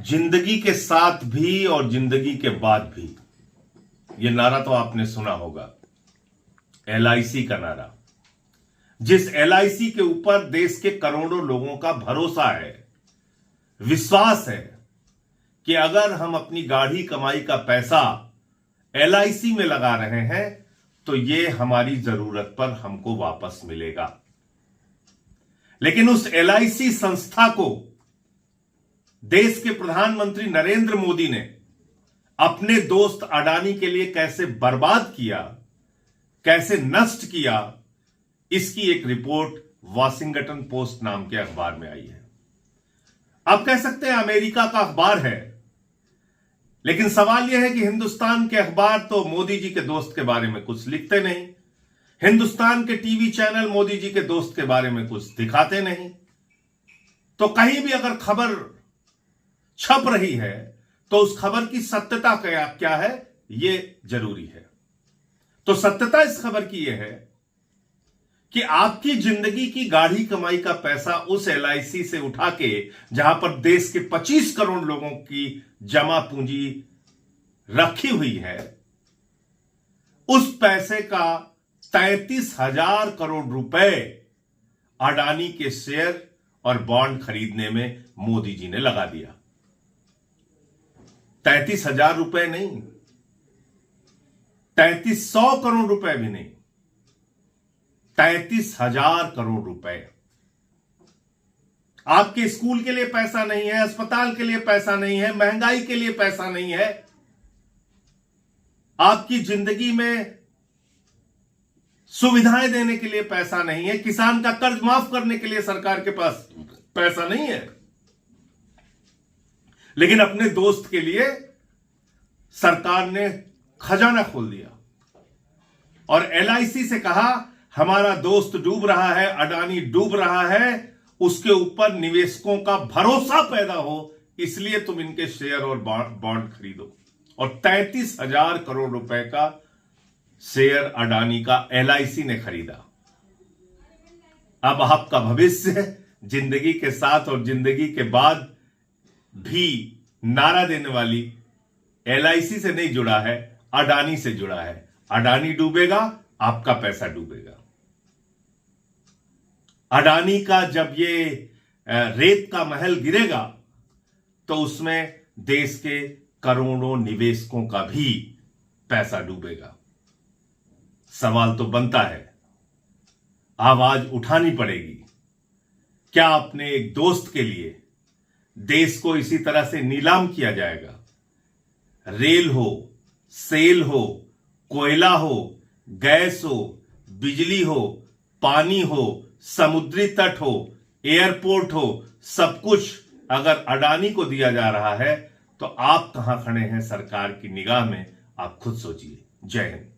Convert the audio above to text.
जिंदगी के साथ भी और जिंदगी के बाद भी, यह नारा तो आपने सुना होगा, एलआईसी का नारा। जिस एलआईसी के ऊपर देश के करोड़ों लोगों का भरोसा है, विश्वास है कि अगर हम अपनी गाढ़ी कमाई का पैसा एलआईसी में लगा रहे हैं तो यह हमारी जरूरत पर हमको वापस मिलेगा। लेकिन उस एलआईसी संस्था को देश के प्रधानमंत्री नरेंद्र मोदी ने अपने दोस्त अडानी के लिए कैसे बर्बाद किया, कैसे नष्ट किया, इसकी एक रिपोर्ट वॉशिंगटन पोस्ट नाम के अखबार में आई है। आप कह सकते हैं अमेरिका का अखबार है, लेकिन सवाल यह है कि हिंदुस्तान के अखबार तो मोदी जी के दोस्त के बारे में कुछ लिखते नहीं, हिंदुस्तान के टीवी चैनल मोदी जी के दोस्त के बारे में कुछ दिखाते नहीं। तो कहीं भी अगर खबर छप रही है तो उस खबर की सत्यता क्या है, यह जरूरी है। तो सत्यता इस खबर की यह है कि आपकी जिंदगी की गाढ़ी कमाई का पैसा उस एलआईसी से उठा के, जहां पर देश के 25 करोड़ लोगों की जमा पूंजी रखी हुई है, उस पैसे का 33,000 करोड़ रुपए अडानी के शेयर और बॉन्ड खरीदने में मोदी जी ने लगा दिया। 33,000 रुपए नहीं, 3300 करोड़ रुपए भी नहीं, 33,000 करोड़ रुपए। आपके स्कूल के लिए पैसा नहीं है, अस्पताल के लिए पैसा नहीं है, महंगाई के लिए पैसा नहीं है, आपकी जिंदगी में सुविधाएं देने के लिए पैसा नहीं है, किसान का कर्ज माफ करने के लिए सरकार के पास पैसा नहीं है, लेकिन अपने दोस्त के लिए सरकार ने खजाना खोल दिया और एलआईसी से कहा हमारा दोस्त डूब रहा है, अडानी डूब रहा है, उसके ऊपर निवेशकों का भरोसा पैदा हो, इसलिए तुम इनके शेयर और बॉन्ड खरीदो। और 33,000 करोड़ रुपए का शेयर अडानी का एलआईसी ने खरीदा। अब आपका भविष्य जिंदगी के साथ और जिंदगी के बाद भी नारा देने वाली एलआईसी से नहीं जुड़ा है, अडानी से जुड़ा है। अडानी डूबेगा, आपका पैसा डूबेगा। अडानी का जब ये रेत का महल गिरेगा तो उसमें देश के करोड़ों निवेशकों का भी पैसा डूबेगा। सवाल तो बनता है, आवाज उठानी पड़ेगी। क्या अपने एक दोस्त के लिए देश को इसी तरह से नीलाम किया जाएगा? रेल हो, सेल हो, कोयला हो, गैस हो, बिजली हो, पानी हो, समुद्री तट हो, एयरपोर्ट हो, सब कुछ अगर अडानी को दिया जा रहा है तो आप कहां खड़े हैं सरकार की निगाह में? आप खुद सोचिए। जय हिंद।